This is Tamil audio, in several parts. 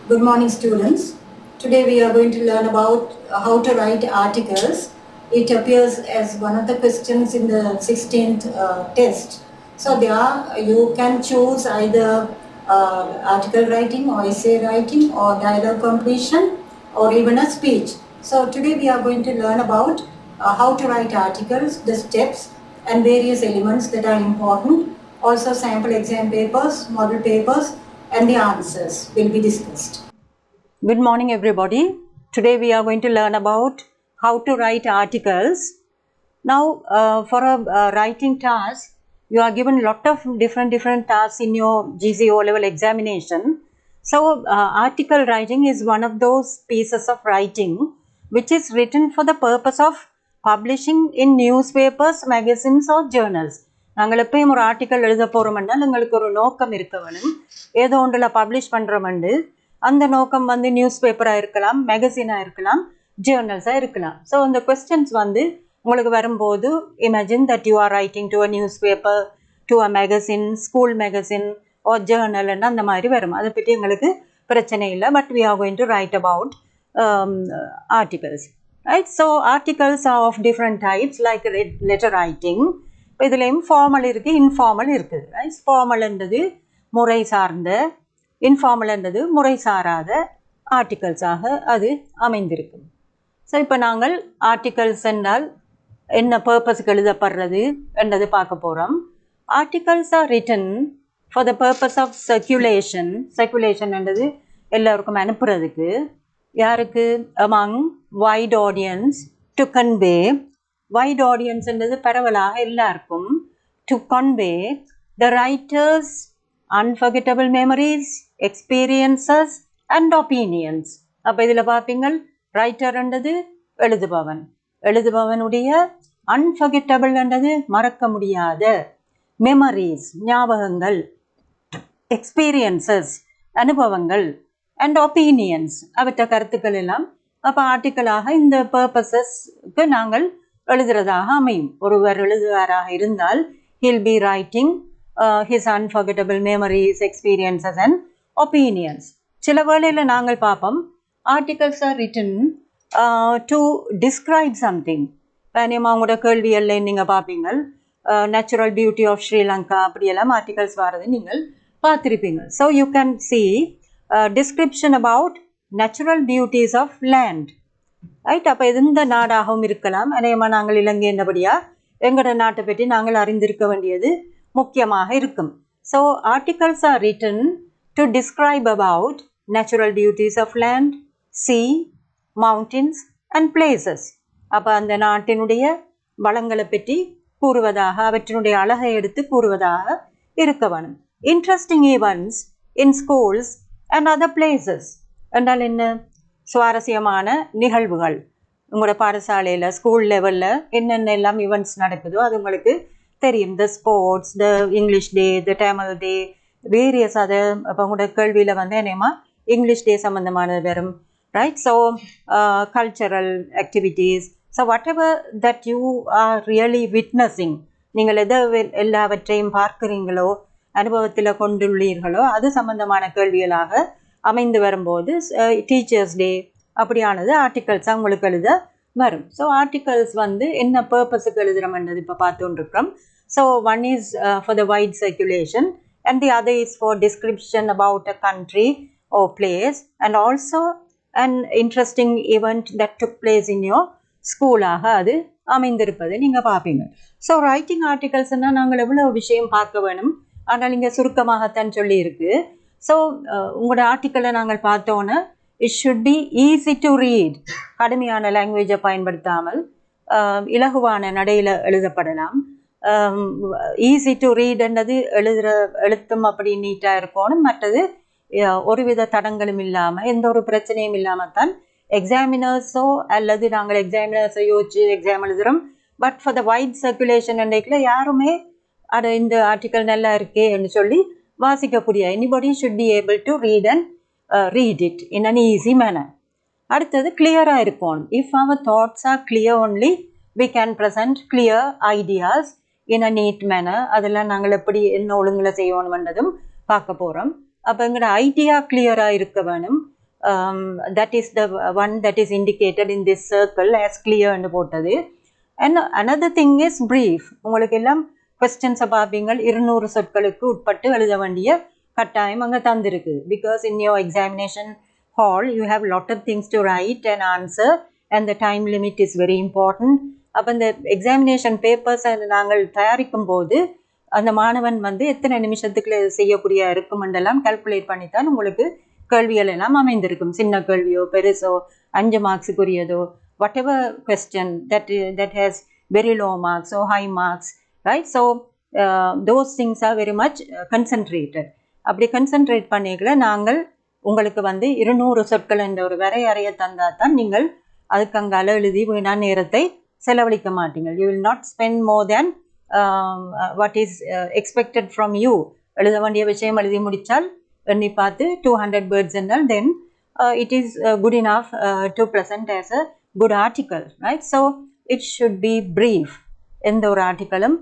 Good morning, students. Today we are going to learn about how to write articles. It appears as one of the questions in the 16th test. So there you can choose either article writing or essay writing or dialogue completion or even a speech. So today we are going to learn about how to write articles, the steps and various elements that are important. Also sample exam papers, model papers and the answers will be discussed. Good morning everybody. Today we are going to learn about how to write articles. Now for a writing task, you are given lot of different tasks in your GCO level examination. So article writing is one of those pieces of writing which is written for the purpose of publishing in newspapers, magazines or journals. நாங்கள் எப்பயும் ஒரு ஆர்டிக்கல் எழுத போகிறோம்னால் எங்களுக்கு ஒரு நோக்கம் இருக்க வேணும். ஏதோ ஒன்றில் பப்ளிஷ் பண்ணுறோம்ண்டு அந்த நோக்கம் வந்து நியூஸ் பேப்பராக இருக்கலாம், மேகசினாக இருக்கலாம், ஜேர்னல்ஸாக இருக்கலாம். ஸோ இந்த கொஸ்டின்ஸ் வந்து உங்களுக்கு வரும்போது imagine that you are writing to a news paper, to a magazine, school magazine or ஜேர்னல்ன்னு அந்த மாதிரி வரும். அதை பற்றி எங்களுக்கு பிரச்சனை இல்லை. But we are going to write about articles. Right? So articles are of different types like letter writing. இதுலேயும் ஃபார்மல் இருக்குது, இன்ஃபார்மல் இருக்குது. ரைட்? ஃபார்மல் என்றது முறை சார்ந்த, இன்ஃபார்மல் என்றது முறை சாராத ஆர்டிகல்ஸாக அது அமைந்திருக்கும். ஸோ இப்போ நாங்கள் ஆர்டிகல்ஸ் என்றால் என்ன பர்பஸுக்கு எழுதப்படுறது என்றது பார்க்க போகிறோம். Articles are written for the purpose of circulation. Circulation என்றது எல்லோருக்கும் அனுப்புறதுக்கு. யாருக்கு? Among wide audience, to convey. Wide audience என்றது பரவலாக எல்லாருக்கும். To convey the writers unforgettable memories, experiences and opinions. அப்போ இதில் பார்ப்பீங்கள் ரைட்டர் என்றது எழுதுபவன், எழுதுபவனுடைய அன்ஃபர்கெட்டபிள் என்றது மறக்க முடியாத, மெமரிஸ் ஞாபகங்கள், எக்ஸ்பீரியன்சஸ் அனுபவங்கள், அண்ட் ஒப்பீனியன்ஸ் அவற்ற கருத்துக்கள் எல்லாம் அப்போ ஆர்டிக்கலாக இந்த பர்பஸஸ்க்கு நாங்கள் எழுதுறதாக அமையும். ஒருவர் எழுதுவாராக இருந்தால் he'll be writing his unforgettable memories, experiences and opinions. சில வேளையில் நாங்கள் பார்ப்போம் articles are written to describe something. Name அவங்களோட கேள்வியல்ல நீங்கள் பார்ப்பீங்க நேச்சுரல் பியூட்டி ஆஃப் ஸ்ரீலங்கா அப்படியெல்லாம் ஆர்டிகல்ஸ் வர்றது நீங்கள் பார்த்துருப்பீங்க. So you can see description about natural beauties of land. Right? அப்போ எந்த நாடாகவும் இருக்கலாம். அநேகமாக நாங்கள் இலங்கை என்னபடியாக எங்களோட நாட்டை பற்றி நாங்கள் அறிந்திருக்க வேண்டியது முக்கியமாக இருக்கும். So articles are written to describe about natural beauties of land, sea, mountains and places. அப்போ அந்த நாட்டினுடைய வளங்களை பற்றி கூறுவதாக, அவற்றினுடைய அழகை எடுத்து கூறுவதாக இருக்க வேணும். Interesting events in schools and other places என்றால் என்ன? சுவாரஸ்யமான நிகழ்வுகள் உங்களோட பாடசாலையில், ஸ்கூல் லெவலில் என்னென்ன எல்லாம் ஈவெண்ட்ஸ் நடக்குதோ அது உங்களுக்கு தெரியும். The sports, the English day, the Tamil day, various. அதை இப்போ உங்களோட கேள்வியில் வந்து என்னமா இங்கிலீஷ் டே சம்மந்தமானது வரும். Right? So cultural activities. So what ever that you are really witnessing, நீங்கள் எதை எல்லாவற்றையும் பார்க்குறீங்களோ, அனுபவத்தில் கொண்டுள்ளீர்களோ அது சம்பந்தமான கேள்விகளாக அமைந்து வரும்போது டீச்சர்ஸ் டே அப்படியானது ஆர்டிகல்ஸாக உங்களுக்கு எழுத வரும். ஸோ ஆர்டிகல்ஸ் வந்து என்ன பர்பஸுக்கு எழுதுகிறோம்ன்றது இப்போ பார்த்துருக்கிறோம். So one is for the wide circulation and the other is for description about a country or place and also and interesting event that took place in your ஸ்கூலாக அது அமைந்திருப்பது நீங்கள் பார்ப்பீங்க. ஸோ ரைட்டிங் ஆர்டிகல்ஸ்னால் நாங்கள் எவ்வளோ விஷயம் பார்க்க வேணும், ஆனால் இங்கே சுருக்கமாகத்தான் சொல்லியிருக்கு. ஸோ உங்களோட ஆர்டிக்கலை நாங்கள் பார்த்தோன்னே it should be easy to read. கடுமையான லாங்குவேஜை பயன்படுத்தாமல் இலகுவான நடையில் எழுதப்படலாம். ஈஸி டு ரீடுன்றது எழுதுகிற எழுத்தும் அப்படி நீட்டாக இருக்கணும். மற்றது ஒருவித தடங்களும் இல்லாமல், எந்த ஒரு பிரச்சனையும் இல்லாமல் தான் எக்ஸாமினர்ஸோ அல்லது நாங்கள் எக்ஸாமினர்ஸை யோசிச்சு எக்ஸாம் எழுதுகிறோம். But for the wide circulation அன்றைக்கில் யாருமே அது இந்த ஆர்டிக்கல் நல்லா இருக்கேன்னு சொல்லி வாசிக்கக்கூடிய anybody should be able to read and read it in an easy manner. அடுத்தது கிளியராக இருக்கணும். If our thoughts are clear only we can present clear ideas in a neat manner. அதெல்லாம் நாங்கள் எப்படி என்ன ஒழுங்கில் செய்யணும்ன்றதும் பார்க்க போகிறோம். அப்போ எங்களோட ஐடியா கிளியராக இருக்க வேணும். that is the one that is indicated in this circle as clear ன்னு போட்டது. And another thing is brief. உங்களுக்கு எல்லாம் questions பார்ப்பீங்கள் 200 சொற்களுக்கு உட்பட்டு எழுத வேண்டிய கட்டாயம் அங்கே தந்திருக்கு. Because in your examination hall you have lot of things to write and answer and the time limit is very important. அப்போ இந்த எக்ஸாமினேஷன் பேப்பர்ஸ் நாங்கள் தயாரிக்கும் போது அந்த மாணவன் வந்து எத்தனை நிமிஷத்துக்குள்ள செய்யக்கூடிய இருக்குமெண்டெல்லாம் கால்குலேட் பண்ணித்தான் உங்களுக்கு கேள்விகள் எல்லாம் அமைந்திருக்கும். சின்ன கேள்வியோ பெருசோ 5 மார்க்ஸுக்குரியதோ whatever question that has very low marks or high marks, right? So those things are very much concentrated. அப்படி concentrate பண்ணிக்கல நாங்கள் உங்களுக்கு வந்து 200 சொற்கள் என்ற ஒரு வரையறையை தந்தால் தான் நீங்கள் அதுக்கு அங்கால எழுதி வீணா நேரத்தை செலவழிக்க மாட்டீங்க. You will not spend more than what is expected from you. எழுத வேண்டிய விஷயம் எழுதி முடித்தால் எண்ணி பார்த்து 200 words என்றால் then it is good enough to present as a good article, right? So it should be brief. எந்த ஒரு ஆர்டிக்கலும்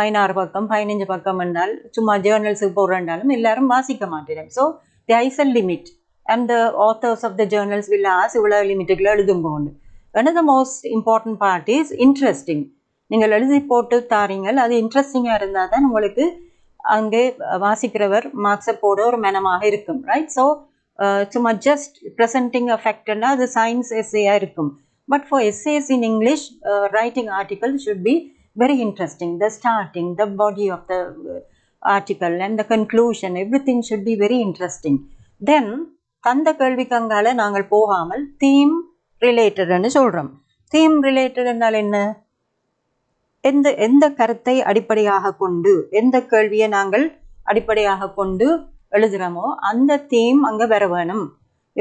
16 பக்கம் 15 பக்கம் என்றால் சும்மா ஜேர்னல்ஸுக்கு போடுறாலும் எல்லாரும் வாசிக்க மாட்டேன். So there is a limit and the authors of the journals will ask இவ்வளோ லிமிட்டுக்குள்ள எழுதும்போண்டு. another most important part is interesting. நீங்கள் எழுதி போட்டு தாரீங்கள் அது இன்ட்ரெஸ்டிங்காக இருந்தால் தான் உங்களுக்கு அங்கே வாசிக்கிறவர் மார்க்ஸை போட ஒரு மனமாக இருக்கும், ரைட்? ஸோ சும்மா ஜஸ்ட் ப்ரெசென்டிங் அ ஃபேக்ட்னா அது சயின்ஸ் எஸ்ஏயாக இருக்கும். But for essays in English, writing articles should be very interesting. The starting, the body of the article and the conclusion, everything should be very interesting. Then தந்த கேள்விக்கங்கால நாங்கள் போகாமல் தீம் ரிலேட்டட்னு சொல்கிறோம். தீம் ரிலேட்டட் என்றால் என்ன? எந்த கருத்தை அடிப்படையாக கொண்டு எந்த கேள்வியை நாங்கள் அடிப்படையாக கொண்டு எழுதுகிறோமோ அந்த தீம் அங்கே வர வேணும்.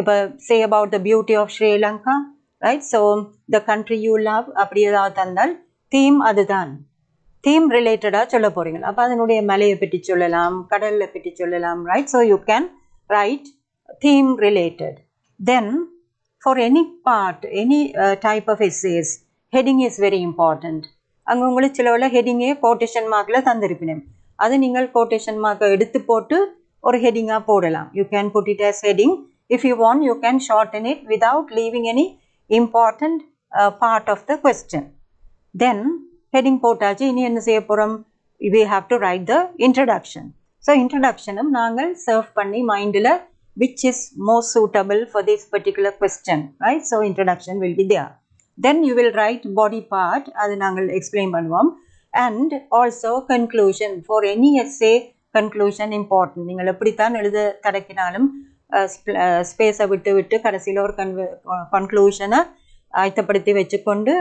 இப்போ say about the beauty of Sri Lanka, right? So the country you love அப்படி ஏதாவது தந்தால் தீம் அதுதான். தீம் ரிலேட்டடாக சொல்ல போகிறீங்க. அப்போ அதனுடைய மலையை பற்றி சொல்லலாம், கடலில் பற்றி சொல்லலாம், right? So you can write theme related. Then for any part, any type of essays, heading is very important. அங்கே உங்களுக்கு சிலவில் ஹெட்டிங்கே கோட்டேஷன் மார்க்கில் தந்திருப்பினேன். அது நீங்கள் கோட்டேஷன் மார்க்கை எடுத்து போட்டு ஒரு ஹெட்டிங்காக போடலாம். You can put it as heading. If you want, you can shorten it without leaving any important part of the question. Then heading போட்டாச்சு. இனி என்ன செய்ய போகிறோம்? We have to write the introduction. So introductionம் நாங்கள் சர்வ் பண்ணி மைண்டில் which is most suitable for this particular question, right? So introduction will be there. Then you will write body part, அது நாங்கள் explain பண்ணுவோம். And also conclusion. For any essay, conclusion important. நீங்கள் எப்படித்தான் எழுத தடக்கினாலும் ஸ்பேஸை விட்டு கடைசியில் ஒரு கன்க்ளூஷனை ஆயத்தப்படுத்தி வச்சுக்கொண்டு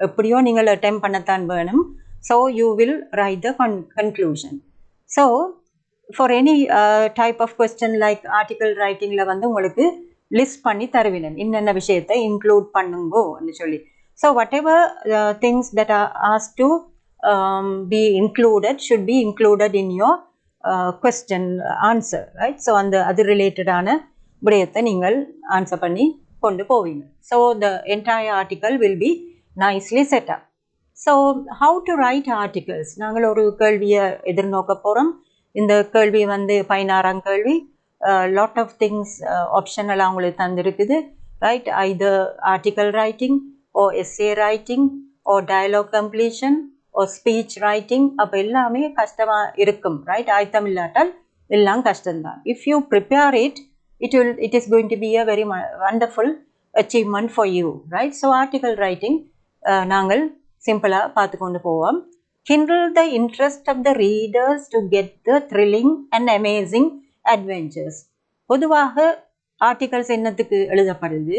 எப்படியோ நீங்கள் அட்டெம்ப் பண்ணத்தான் வேணும். So you will write the conclusion. So for any type of question like article writingல வந்து உங்களுக்கு லிஸ்ட் பண்ணி தருவினேன் என்னென்ன விஷயத்தை இன்க்ளூட் பண்ணுங்கோன்னு சொல்லி. So whatever things that are asked to be included should be included in your question answer, right? So அது ரிலேட்டடான விடயத்தை நீங்கள் ஆன்சர் பண்ணி கொண்டு போவீங்க. So the entire article will be nicely set up. So how to write articles? நாங்கள் ஒரு கேள்வியை எதிர்நோக்க போகிறோம். இந்த கேள்வி வந்து 16ஆம் கேள்வி. lot of things optional அவங்களுக்கு தந்திருக்குது, right? either article writing or essay writing or dialogue completion or speech writing. அப்போ எல்லாமே கஷ்டமாக இருக்கும், right? ஆயத்தம் இல்லாட்டால் எல்லாம் கஷ்டம்தான். if you prepare it, it is going to be a very wonderful achievement for you, right? so article writing நாங்கள் சிம்பிளாக பார்த்து கொண்டு போவோம். kindle the interest of the readers to get the thrilling and amazing adventures. பொதுவாக ஆர்டிகல்ஸ் என்னத்துக்கு எழுதப்படுது?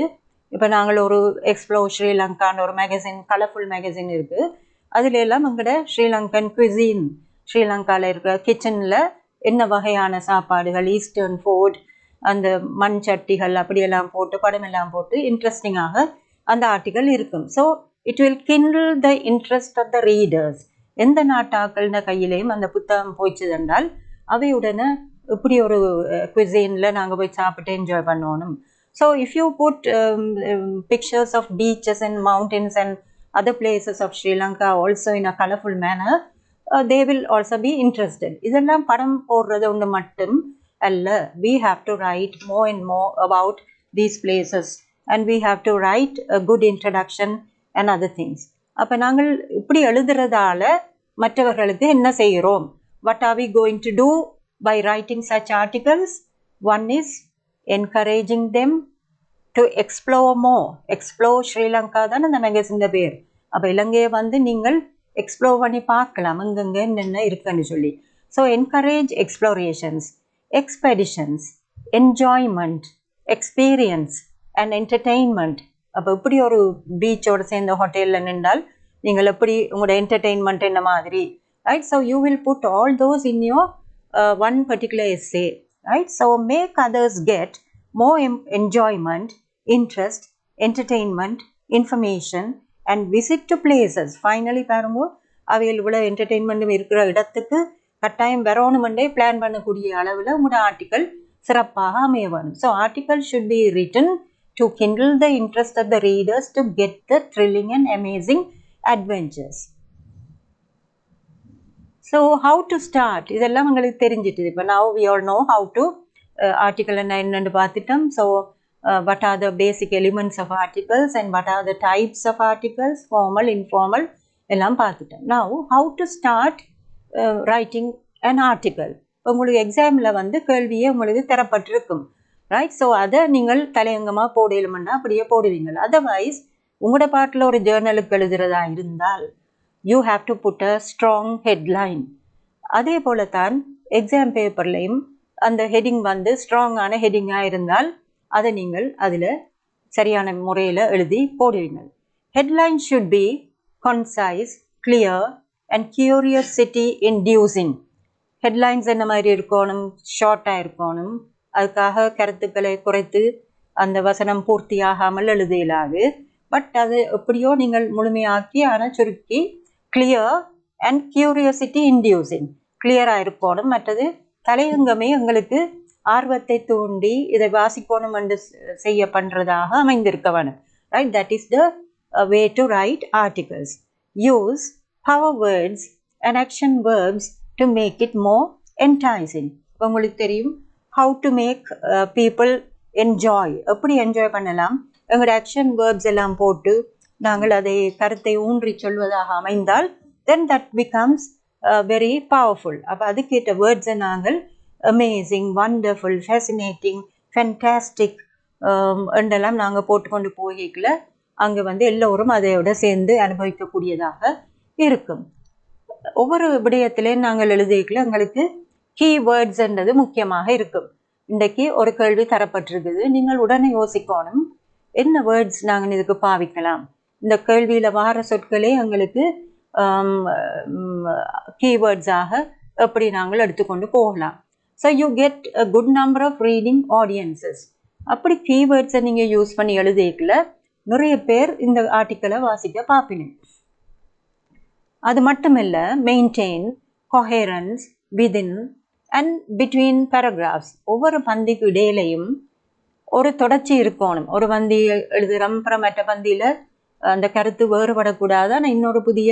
இப்போ நாங்கள் ஒரு எக்ஸ்ப்ளோர் ஸ்ரீலங்கான்னு ஒரு மேகசின், கலர்ஃபுல் மேகசின் இருக்குது. அதில் எல்லாம் எங்கள்ட ஸ்ரீலங்கன் குவிசின், ஸ்ரீலங்காவில் இருக்கிற கிச்சனில் என்ன வகையான சாப்பாடுகள், ஈஸ்டர்ன் ஃபுட், அந்த மண் சட்டிகள் அப்படியெல்லாம் போட்டு படமெல்லாம் போட்டு இன்ட்ரெஸ்டிங்காக அந்த ஆர்டிக்கல் இருக்கும். So it will kindle the interest of the readers. எந்த நாட்டாக்கள்ன கையிலையும் அந்த புத்தகம் போய்ச்சதென்றால் அவையுடனே இப்படி ஒரு குவிசினில் நாங்கள் போய் சாப்பிட்டு என்ஜாய் பண்ணணும். So if you put pictures of beaches and mountains and other places of Sri Lanka also in a colorful manner, they will also be interested. இதெல்லாம் படம் போடுறது ஒன்று மட்டும் அல்ல. we have to write more and more about these places and we have to write a good introduction and other things. அப்போ நாங்கள் இப்படி எழுதுறதால மற்றவர்களுக்கு என்ன செய்கிறோம்? What are we going to do by writing such articles? One is encouraging them to explore more. Explore Sri Lanka தான் அந்த மேகசின் பேர். அப்போ இலங்கையை வந்து நீங்கள் எக்ஸ்ப்ளோர் பண்ணி பார்க்கலாம் அங்கங்கே என்னென்ன இருக்குன்னு சொல்லி. So encourage explorations, expeditions, enjoyment, experience and entertainment. அப்போ இப்படி ஒரு பீச்சோடு சேர்ந்த ஹோட்டலில் நின்றால் நீங்கள் எப்படி உங்களோட என்டர்டெயின்மெண்ட் என்ன மாதிரி, right? So you will put all those in your one particular essay, right? So make others get more enjoyment, interest, entertainment, information and visit to places. Finally பாருங்க, அவையில் இவ்வளோ என்டர்டெயின்மெண்ட்டும் இருக்கிற இடத்துக்கு கட்டாயம் வரணுமெண்டே பிளான் பண்ணக்கூடிய அளவில் உங்களோட ஆர்டிக்கல் சிறப்பாக அமைய வேணும். So article should be written to kindle the interest of the readers to get the thrilling and amazing adventures. So how to start? இதெல்லாம் உங்களுக்கு தெரிஞ்சிட்டு. இப்போ now we all know how to article என்னன்னு பார்த்துட்டோம். So what are the basic elements of articles and what are the types of articles, formal, informal எல்லாம் பார்த்துட்டோம். Now how to start writing an article? உங்களுக்கு எக்ஸாமில் வந்து கேள்வியே உங்களுக்கு தரப்பட்டிருக்கும், ரைட்? ஸோ அதை நீங்கள் தலையங்கமாக போடலுமென்னா அப்படியே போடுவீங்க. அதர்வைஸ் உங்களோட பாட்டில் ஒரு ஜேர்னலுக்கு எழுதுறதா இருந்தால் you have to put a strong headline. அதே போல தான் எக்ஸாம் பேப்பர்லையும் அந்த ஹெட்டிங் வந்து ஸ்ட்ராங்கான ஹெட்டிங்காக இருந்தால் அதை நீங்கள் அதில் சரியான முறையில் எழுதி போடுவீங்க. Headline should be concise, clear and curiosity inducing. Headlines என்ன மாதிரி இருக்கணும்? ஷார்ட்டாக இருக்கணும். அதுக்காக கருத்துக்களை குறைத்து அந்த வசனம் பூர்த்தியாகாமல் எழுத இயலாது. பட் அது எப்படியோ நீங்கள் முழுமையாக்கி ஆனால் சுருக்கி கிளியர் அண்ட் கியூரியாசிட்டி இன்டியூசிங், கிளியராக இருக்கணும். மற்றது தலையங்கமே எங்களுக்கு ஆர்வத்தை தூண்டி இதை வாசிக்கணும் என்று செய்ய பண்ணுறதாக அமைந்திருக்க வேணும், right? That is the way to write articles. Use power words and action verbs to make it more enticing. உங்களுக்கு தெரியும் how to make people enjoy. எப்படி என்ஜாய் பண்ணலாம்? எங்களோட ஆக்ஷன் வேர்ப்ஸ் எல்லாம் போட்டு நாங்கள் அதை கருத்தை ஊன்றி சொல்வதாக அமைந்தால் then that becomes very powerful. அப்போ அதுக்கேற்ற வேர்ட்ஸை நாங்கள் அமேசிங், வண்டர்ஃபுல், ஃபேசினேட்டிங், ஃபேன்டாஸ்டிக் என்றெல்லாம் நாங்கள் போட்டுக்கொண்டு போகல அங்கே வந்து எல்லோரும் அதையோட சேர்ந்து அனுபவிக்கக்கூடியதாக இருக்கும். ஒவ்வொரு விடயத்திலையும் நாங்கள் எழுதிக்கல எங்களுக்கு கீவேர்ட்ஸ்ன்றது முக்கியமாக இருக்கும். இன்றைக்கு ஒரு கேள்வி தரப்பட்டிருக்குது, நீங்கள் உடனே யோசிக்கணும் என்ன வேர்ட்ஸ் நாங்கள் இதுக்கு பாவிக்கலாம். இந்த கேள்வியில் வார சொற்களே எங்களுக்கு கீவேர்ட்ஸாக எப்படி நாங்கள் எடுத்துக்கொண்டு போகலாம். So you get a good number of reading audiences. அப்படி கீவேர்ட்ஸை நீங்கள் யூஸ் பண்ணி எழுதிக்கல நிறைய பேர் இந்த ஆர்டிக்கலை வாசிக்க பார்ப்பினேன். அது மட்டும் இல்லை, maintain கொஹேரன்ஸ் within and between paragraphs. ஒவ்வொரு பந்திக்கு இடையிலையும் ஒரு தொடர்ச்சி இருக்கணும். ஒரு பந்தி எழுதுகிறோம், அப்புறம் மற்ற பந்தியில் அந்த கருத்து வேறுபடக்கூடாது, ஆனால் இன்னொரு புதிய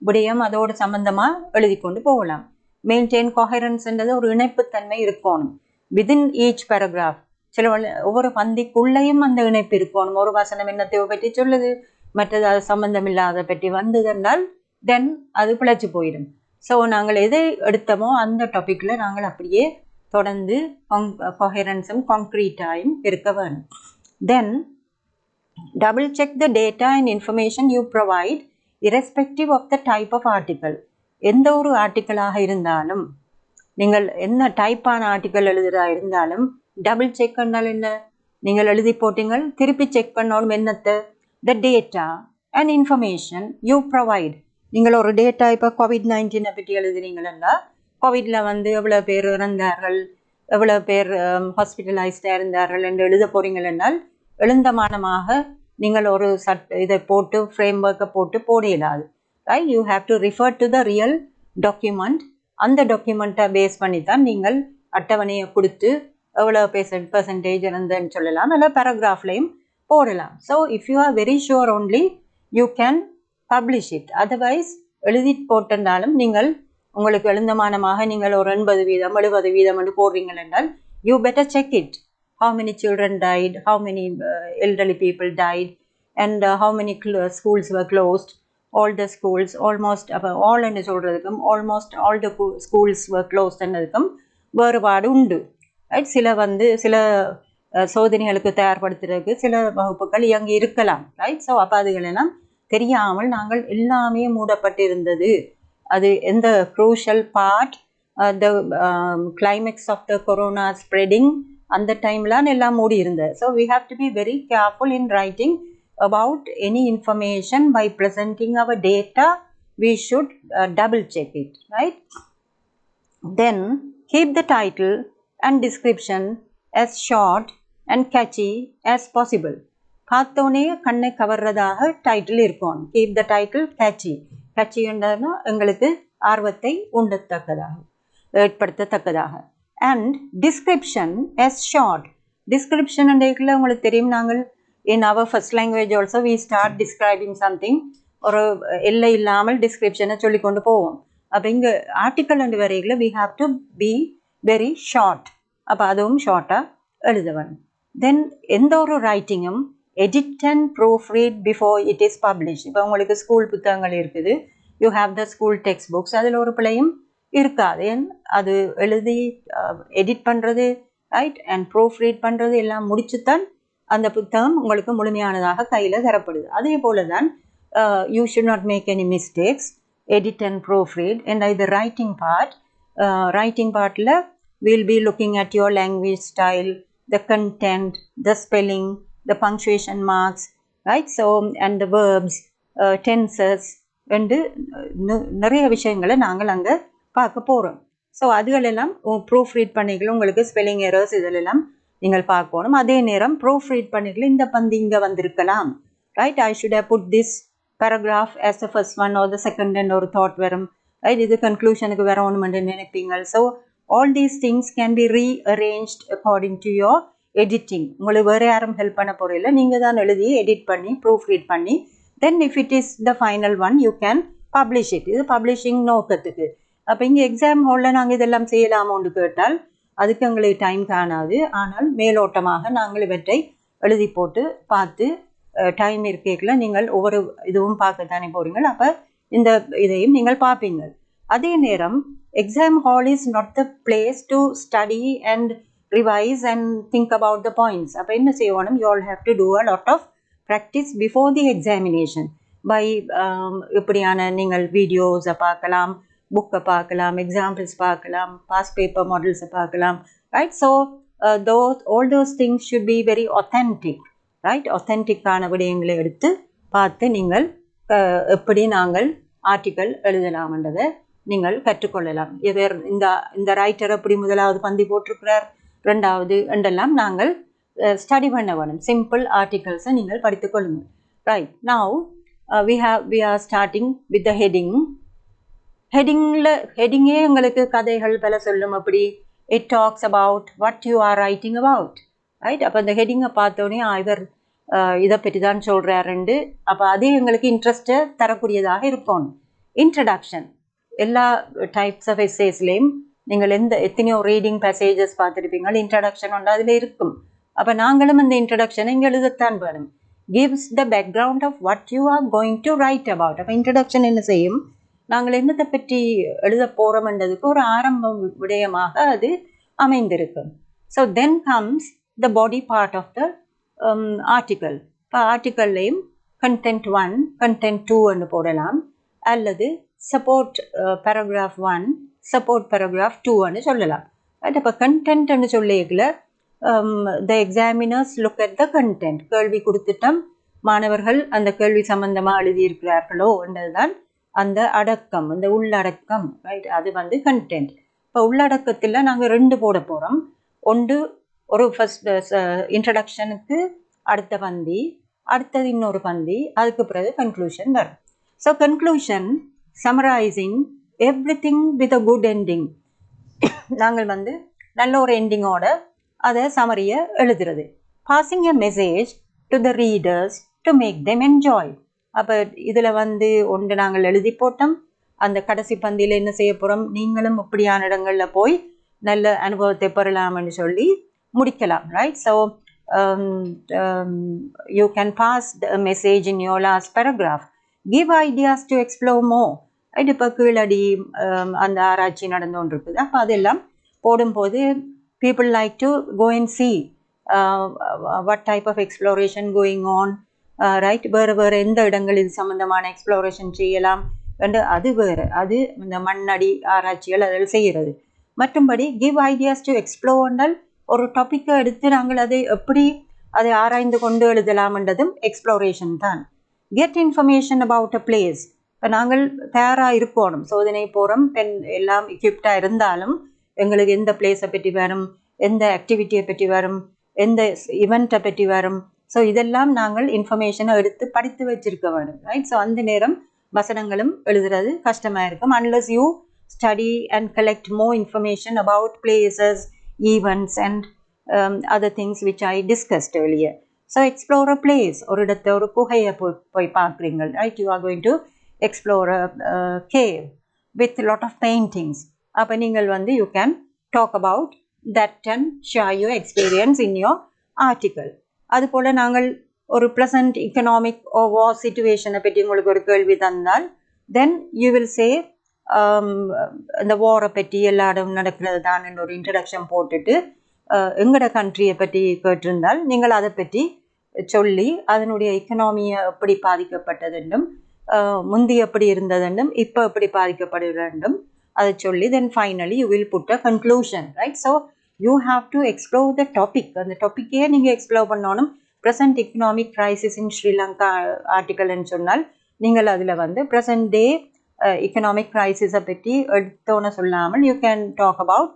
விடயம் அதோடு சம்பந்தமாக எழுதி கொண்டு போகலாம். மெயின்டைன் கொஹரன்ஸ்ன்றது ஒரு இணைப்புத்தன்மை இருக்கணும். விதின் ஈச் பேராகிராஃப் சில ஒவ்வொரு பந்திக்குள்ளேயும் அந்த இணைப்பு இருக்கணும். ஒரு வசனம் என்னத்தையோ பற்றி சொல்லுது, மற்றது அது சம்பந்தம் இல்லாத பற்றி வந்ததுனால் தென் அது பிழைச்சி போயிடும். ஸோ நாங்கள் எதை எடுத்தோமோ அந்த டாப்பிக்கில் நாங்கள் அப்படியே தொடர்ந்து கொஹரன்ஸும் கான்க்ரீட்டாயும் இருக்க வேணும். Then double check the data and information you provide irrespective of the type of article. எந்த ஒரு ஆர்டிக்கலாக இருந்தாலும், நீங்கள் என்ன டைப்பான ஆர்டிக்கல் எழுதுறதா இருந்தாலும் டபுள் செக் பண்ணால் என்ன, நீங்கள் எழுதி போட்டீங்கள் திருப்பி செக் பண்ணணும் என்னத்தை, த data and information you provide. நீங்கள் ஒரு டேட்டா இப்போ COVID-19 பற்றி எழுதுறீங்களா, கோவிடில் வந்து எவ்வளோ பேர் இறந்தார்கள், எவ்வளோ பேர் ஹாஸ்பிட்டலைஸ்டாக இருந்தார்கள் என்று எழுத போகிறீங்களென்றால் எழுந்தமானமாக நீங்கள் ஒரு இதை போட்டு ஃப்ரேம் ஒர்க்கை போட்டு போட இயலாது. Right, you have to refer to the real document. அந்த டாக்குமெண்ட்டை பேஸ் பண்ணி தான் நீங்கள் அட்டவணையை கொடுத்து எவ்வளோ பெர்சன்டேஜ் இருந்ததுன்னு சொல்லலாம், இல்லை பேராகிராஃப்லையும் போடலாம். So if you are very sure only you can publish it. Otherwise எழுதி போட்டிருந்தாலும் நீங்கள் உங்களுக்கு எழுந்தமானமாக நீங்கள் ஒரு 80% 70% என்று போடுறீங்கள் என்றால் you better check it. how many children died, how many elderly people died, and how many schools were closed. All the schools, almost all என்ன சொல்கிறதுக்கும் almost all the schools were closed என்னதுக்கும் வேறுபாடு உண்டு. ரைட், சில சோதனைகளுக்கு தயார்படுத்துறதுக்கு சில வகுப்புகள் இயங்கி இருக்கலாம். ரைட், ஸோ அப்போ அதுகளெல்லாம் தெரியாமல் நாங்கள் எல்லாமே மூடப்பட்டிருந்தது. அது எந்த crucial part, the climax of the corona spreading, அந்த டைம்லாம் எல்லாம் மூடி இருந்தது. So we have to be very careful in writing about any information. By presenting our data, we should double check it, right? Then keep the title and description as short and catchy as possible. பார்த்தோனே கண்ணை கவர்றதாக டைட்டில் இருக்கும். keep the title catchy. catchy என்றால் எங்களுக்கு ஆர்வத்தை உண்டத்தக்கதாக, ஏற்படுத்தத்தக்கதாக. and description as short. description என்றைக்குள்ள உங்களுக்கு தெரியும், நாங்கள் in our first language also we start describing something, ஒரு எல்லை இல்லாமல் டிஸ்கிரிப்ஷனை சொல்லி கொண்டு போவோம். அப்போ இங்கே ஆர்டிக்கல் அண்டு வரையில் we have to be very short. அப்போ அதுவும் ஷார்ட்டாக எழுதவன். தென் எந்த ஒரு ரைட்டிங்கும் edit and proofread before it is publish. இப்போ உங்களுக்கு ஸ்கூல் புத்தகங்கள் இருக்குது, you have the school text books, அதில் ஒரு பிள்ளையும் இருக்காது. அது எழுதி எடிட் பண்ணுறது, ரைட், அண்ட் ப்ரூஃப் ரீட் பண்ணுறது எல்லாம் முடிச்சுத்தான் அந்த புத்தகம் உங்களுக்கு முழுமையானதாக கையில் தரப்படுது. அதே போல தான் you should not make any mistakes, edit and proofread. And இது ரைட்டிங் பார்ட்டில் we'll be looking at your language style, the content, the spelling, the punctuation marks, right? So and the verbs, tenses, and நிறைய விஷயங்களை நாங்கள் அங்கே பார்க்க போகிறோம். ஸோ அதுகளெல்லாம் ப்ரூஃப் ரீட் பண்ணிக்கலாம். உங்களுக்கு ஸ்பெல்லிங் எரர்ஸ் இதிலெல்லாம் நீங்கள் பார்க்கணும். அதே நேரம் ப்ரூஃப் ரீட் பண்ணிக்கலாம், இந்த பந்தி இங்கே வந்திருக்கலாம், right, I should have put this paragraph as the first one or the second and ஒரு thought வரும், ரைட், இது கன்க்ளூஷனுக்கு வரணுமென்று நினைப்பீங்க. So all these things can be rearranged according to your editing. உங்களுக்கு வேறு யாரும் ஹெல்ப் பண்ண போகிறதில்ல, நீங்கள் தான் எழுதி எடிட் பண்ணி ப்ரூஃப் ரீட் பண்ணி then if it is the final one you can publish it. இது பப்ளிஷிங் நோக்கத்துக்கு. அப்போ இங்கே எக்ஸாம் ஹாலில் நாங்கள் இதெல்லாம் செய்யலாமோன்னு கேட்டால் அதுக்கு எங்களுக்கு டைம் காணாது. ஆனால் மேலோட்டமாக நாங்கள் இவற்றை எழுதி போட்டு பார்த்து டைம் இருக்கேக்கில் நீங்கள் ஒவ்வொரு இதுவும் பார்க்கத்தானே போகிறீங்க. அப்போ இந்த இதையும் நீங்கள் பார்ப்பீங்க. அதே நேரம் exam hall is not the place to study and revise and think about the points. அப்போ என்ன செய்யணும், you all have to do a lot of practice before the examination. By இப்படியான நீங்கள் வீடியோஸை பார்க்கலாம், புக்கை பார்க்கலாம், எக்ஸாம்பிள்ஸ் பார்க்கலாம், பாஸ்ட் பேப்பர் மாடல்ஸை பார்க்கலாம், right. So all those things should be very authentic, right. ஒத்தென்டிக்கான விடயங்களை எடுத்து பார்த்து நீங்கள் எப்படி நாங்கள் ஆர்டிக்கல் எழுதலாம்ன்றதை நீங்கள் கற்றுக்கொள்ளலாம். இவர் இந்த ரைட்டர் எப்படி முதலாவது பந்தி போட்டிருக்கிறார், ரெண்டாவது என்றெல்லாம் நாங்கள் ஸ்டடி பண்ண வேணும். சிம்பிள் ஆர்டிகல்ஸை நீங்கள் படித்துக்கொள்ளுங்கள், right. Now we are starting with the heading. ஹெட்டிங்கே எங்களுக்கு கதைகள் பல சொல்லும். அப்படி it talks about what you are writing about, right. அப்போ அந்த ஹெட்டிங்கை பார்த்தோன்னே இவர் இதை பற்றி தான் சொல்கிறாருண்டு, அப்போ அதே எங்களுக்கு இன்ட்ரெஸ்ட்டை தரக்கூடியதாக இருக்கும். இன்ட்ரடக்ஷன், எல்லா டைப்ஸ் ஆஃப் எஸ்ஸேஸ்லேயும் நீங்கள் எத்தனையோ ரீடிங் பேசேஜஸ் பார்த்துருப்பீங்க, இன்ட்ரடக்ஷன் ஒன்று அதில் இருக்கும். அப்போ நாங்களும் இந்த இன்ட்ரடக்ஷனை இங்கே எழுதத்தான் வேணும். gives the background of what you are going to write about. அப்போ இன்ட்ரடக்ஷன் என்ன செய்யும், நாங்கள் என்னத்தை பற்றி எழுத போகிறோம்ன்றதுக்கு ஒரு ஆரம்ப விடயமாக அது அமைந்திருக்கும். So then comes the body part of the article. இப்போ ஆர்டிக்கல்லையும் கண்டென்ட் 1, கண்டென்ட் 2ன்னு போடலாம், அல்லது சப்போர்ட் பேராகிராஃப் 1, சப்போர்ட் பேராகிராஃப் 2ன்னு சொல்லலாம். ரைட். அப்போ கண்டென்ட்னு சொல்லிக்கல the examiners look at the content. கேள்வி கொடுத்துட்டோம், மாணவர்கள் அந்த கேள்வி சம்பந்தமாக எழுதியிருக்கிறார்களோ என்றதுதான் அந்த அடக்கம், அந்த உள்ளடக்கம், ரைட். அது கண்டென்ட். இப்போ உள்ளடக்கத்தில் நாங்கள் 2 போட போகிறோம். ஒன்று ஒரு ஃபஸ்ட் இன்ட்ரடக்ஷனுக்கு அடுத்த பந்தி, அடுத்தது இன்னொரு பந்தி, அதுக்கு பிறகு கன்க்ளூஷன் வரும். So conclusion summarising everything with a good ending. நாங்கள் நல்ல ஒரு எண்டிங்கோட அதை சமரியை எழுதுறது. Passing a message to the readers to make them enjoy. அப்போ இதில் ஒன்று நாங்கள் எழுதி போட்டோம். அந்த கடைசி பந்தியில் என்ன செய்ய போகிறோம், நீங்களும் இப்படியான இடங்களில் போய் நல்ல அனுபவத்தை பெறலாம்னு சொல்லி முடிக்கலாம், right? So you can pass a message in your last paragraph. Give ideas to explore more. Right? இப்போ கீழடி அந்த ஆராய்ச்சி நடந்து கொண்டு இருக்குது. அப்போ அதெல்லாம் போடும்போது people like to go and see what type of exploration going on, right? வேறு எந்த இடங்கள் இது சம்மந்தமான எக்ஸ்ப்ளோரேஷன் செய்யலாம் என்று அது வேறு, அது இந்த மண்ணடி ஆராய்ச்சிகள் அதில் செய்கிறது. மற்றும்படி கிவ் ஐடியாஸ் டு எக்ஸ்ப்ளோர்னால் ஒரு டாப்பிக்கை எடுத்து நாங்கள் அதை ஆராய்ந்து கொண்டு எழுதலாம்ன்றதும் எக்ஸ்ப்ளோரேஷன் தான். Get information about a place. இப்போ நாங்கள் தயாராக இருக்கணும், சோதனை போகிறோம், எல்லாம் எக்யூப்டாக இருந்தாலும் எங்களுக்கு எந்த பிளேஸை பற்றி வரும், எந்த ஆக்டிவிட்டியை பற்றி வரும், எந்த இவெண்ட்டை பற்றி வரும், ஸோ இதெல்லாம் நாங்கள் இன்ஃபர்மேஷனை எடுத்து படித்து வச்சிருக்க வேணும், ரைட்? ஸோ அந்த நேரம் வசனங்களும் எழுதுறது கஷ்டமாக இருக்கும். Unless you study and collect more information about places, events and other things which I discussed earlier. So explore a place. ஒரு இடத்தை ஒரு குகையை போய் பார்க்குறீங்க, right? You are going to explore a cave with a lot of paintings. அப்போ நீங்கள் you can talk about that and share your experience in your article. அதுபோல் நாங்கள் ஒரு pleasant economic or war situation பற்றி உங்களுக்கு ஒரு கேள்வி தந்தால் then you will say இந்த வாரை பற்றி எல்லா இடம் நடக்கிறது தான் என்ற ஒரு இன்ட்ரடக்ஷன் போட்டுட்டு எங்களோட கண்ட்ரியை பற்றி கேட்டிருந்தால் நீங்கள் அதை பற்றி சொல்லி அதனுடைய எக்கனாமியை எப்படி பாதிக்கப்பட்டதென்றும் முந்தி எப்படி இருந்ததென்றும் இப்போ எப்படி பாதிக்கப்படுகிறதும் அதை சொல்லி then finally you will put a conclusion, right? So you have to explore the topic. அந்த டாப்பிக்கே நீங்கள் எக்ஸ்ப்ளோர் பண்ணணும். Present economic crisis in Sri Lanka ஆர்டிக்கல்னு சொன்னால் நீங்கள் அதில் ப்ரெசன்ட் டே economic crisis பற்றி எடுத்தோன்னு சொல்லாமல் you can talk about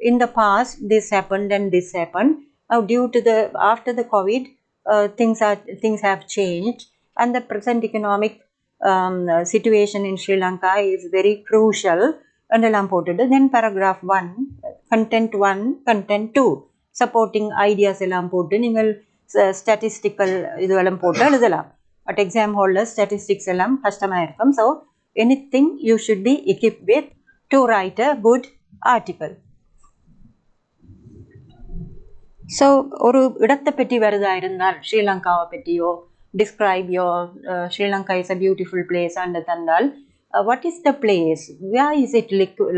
in the past this happened and this happened, due to the after the COVID things have changed and the present economic situation in Sri Lanka is very crucial என்றெல்லாம் போட்டுட்டு then paragraph 1 content 1 content 2 supporting ideas எல்லாம் போட்டு நீங்கள் statistical இதுவெல்லாம் போட்டு எழுதலாம். பட் எக்ஸாம் ஹோல்டர் ஸ்டாட்டிஸ்டிக்ஸ் எல்லாம் கஷ்டமாக இருக்கும். So anything you should be equipped with to write a good article. So ஒரு இடத்தை பற்றி வருதா இருந்தால் ஸ்ரீலங்காவை பற்றியோ describe your Sri Lanka is a beautiful place and தந்தால் what is the place, where is it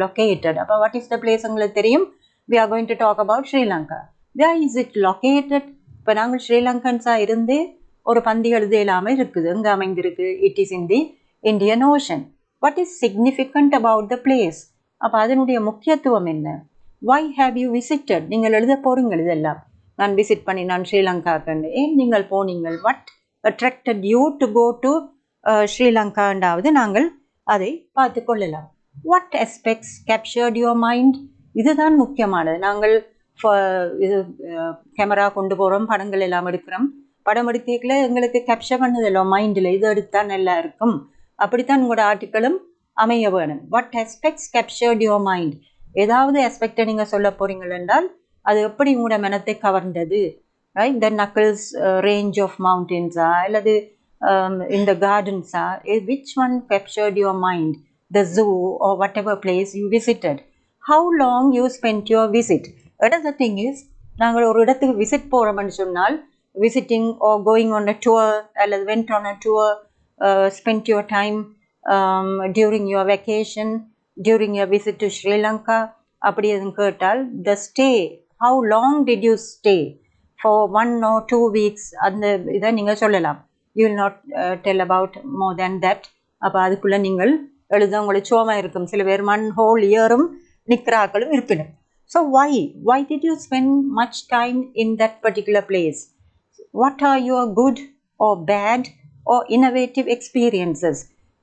located? அப்போ what is the place உங்களுக்கு தெரியும். we are going to talk about Sri Lanka. where is it located? இப்போ நாங்கள் ஸ்ரீலங்கன்ஸாக இருந்து ஒரு பந்தி எழுத இல்லாமல் இருக்குது, எங்கே அமைந்திருக்கு? It is in the Indian Ocean. What is significant about the place? அப்போ அதனுடைய முக்கியத்துவம் என்ன? Why have you visited? நீங்கள் எழுத போறீங்கள் இதெல்லாம். நான் விசிட் பண்ணி நான் ஸ்ரீலங்காக்கு ஏன் நீங்கள் போனீங்கள்? What attracted you to go to ஸ்ரீலங்காண்டாவது நாங்கள் அதை பார்த்து கொள்ளலாம். What aspects captured your mind? இதுதான் முக்கியமானது. நாங்கள் இது கேமரா கொண்டு போகிறோம், படங்கள் எல்லாம் எடுக்கிறோம். படம் எடுக்கல எங்களுக்கு கேப்சர் பண்ணதில்லை மைண்டில், இது எடுத்தால் நல்லா இருக்கும். அப்படித்தான் உங்களோட ஆர்டிக்கலும் அமைய வேணும். What aspects captured your mind? ஏதாவது ஆஸ்பெக்டை நீங்கள் சொல்ல போறீங்கள் என்றால் அது எப்படி உங்களோட மனத்தை கவர்ந்தது, right? The Knuckles range of மவுண்டன்ஸா அல்லது இந்த கார்டன்ஸா? Which one captured your mind? The zoo or whatever place you visited? How long you spend your visit? another thing is நாங்கள் ஒரு இடத்துக்கு விசிட் போகிறோம்னு சொன்னால் visiting or going on a tour அல்லது went on a tour, spent your time during your vacation, during your visit to Sri Lanka அப்படி எதுவும் கேட்டால் the stay, how long did you stay? for 1 or 2 weeks அந்த இதை நீங்கள் சொல்லலாம். you will not tell about more than that. அப்போ அதுக்குள்ளே நீங்கள் எழுத உங்களுக்கு சோமாக இருக்கும். சில பேர் ஹோல் இயரும் நிற்கிறாக்களும் இருக்கணும். So why did you spend much time in that particular place? What are your good or bad or innovative experiences?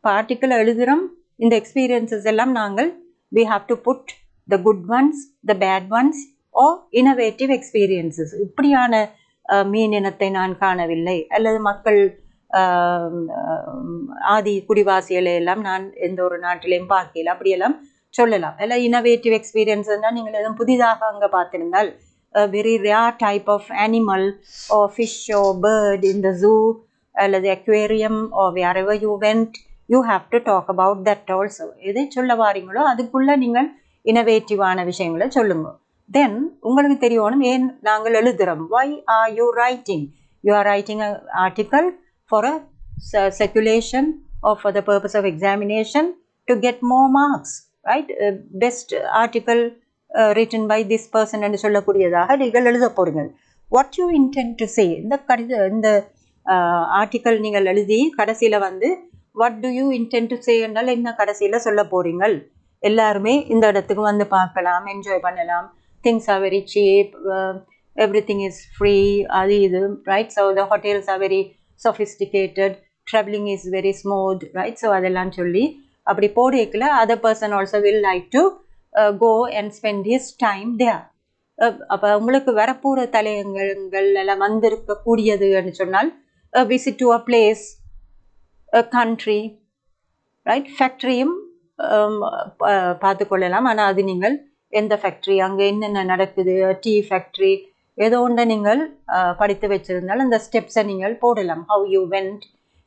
Particle எழுதுகிறோம், இந்த எக்ஸ்பீரியன்சஸ் எல்லாம் நாங்கள் we have to put the good ones, the bad ones or innovative experiences. இப்படியான மீனினத்தை நான் காணவில்லை அல்லது மக்கள் ஆதி குடிவாசிகளை எல்லாம் நான் எந்த ஒரு நாட்டிலையும் பார்க்கல, அப்படியெல்லாம் சொல்லலாம். இல்லை இனோவேட்டிவ் எக்ஸ்பீரியன்ஸ்னால் நீங்கள் எதுவும் புதிதாக அங்கே பார்த்திருந்தால் very rare type of animal or fish or bird in the zoo அல்லது aquarium or wherever you went, you have to talk about that also. எதை சொல்ல வாரீங்களோ அதுக்குள்ளே நீங்கள் இனோவேட்டிவான விஷயங்களை சொல்லுங்க. தென் உங்களுக்கு தெரியணும் ஏன் நாங்கள் எழுதுகிறோம். why are you writing? You are writing an article for a circulation or for the purpose of examination to get more marks, right? Best article written by this person என்று சொல்லக்கூடியதாக நீங்கள் எழுத போறீங்கள். what you intend to say, இந்த ஆர்டிக்கல் நீங்கள் எழுதி கடைசியில் வந்து what do you intend to say என்றால் என்ன கடைசியில் சொல்ல போறீங்கள். எல்லாருமே இந்த இடத்துக்கு வந்து பார்க்கலாம், என்ஜாய் பண்ணலாம், things are very cheap, everything is free, அது இது, right? So the hotels are very sophisticated, traveling is very smooth, right? So அதெல்லாம் சொல்லி அப்படி போடேக்கல other person also will like to go and spend his time there. அப்போ உங்களுக்கு வரப்போகிற தலையங்கங்கள் எல்லாம் வந்திருக்கக்கூடியதுன்னு சொன்னால் visit to a place, a country, right? ஃபேக்ட்ரியும் பார்த்துக்கொள்ளலாம். ஆனால் அது நீங்கள் எந்த ஃபேக்ட்ரி, அங்கே என்னென்ன நடக்குது, டீ ஃபேக்ட்ரி, ஏதோ ஒன்றை நீங்கள் படித்து வச்சிருந்தால் அந்த ஸ்டெப்ஸை நீங்கள் போடலாம். how you went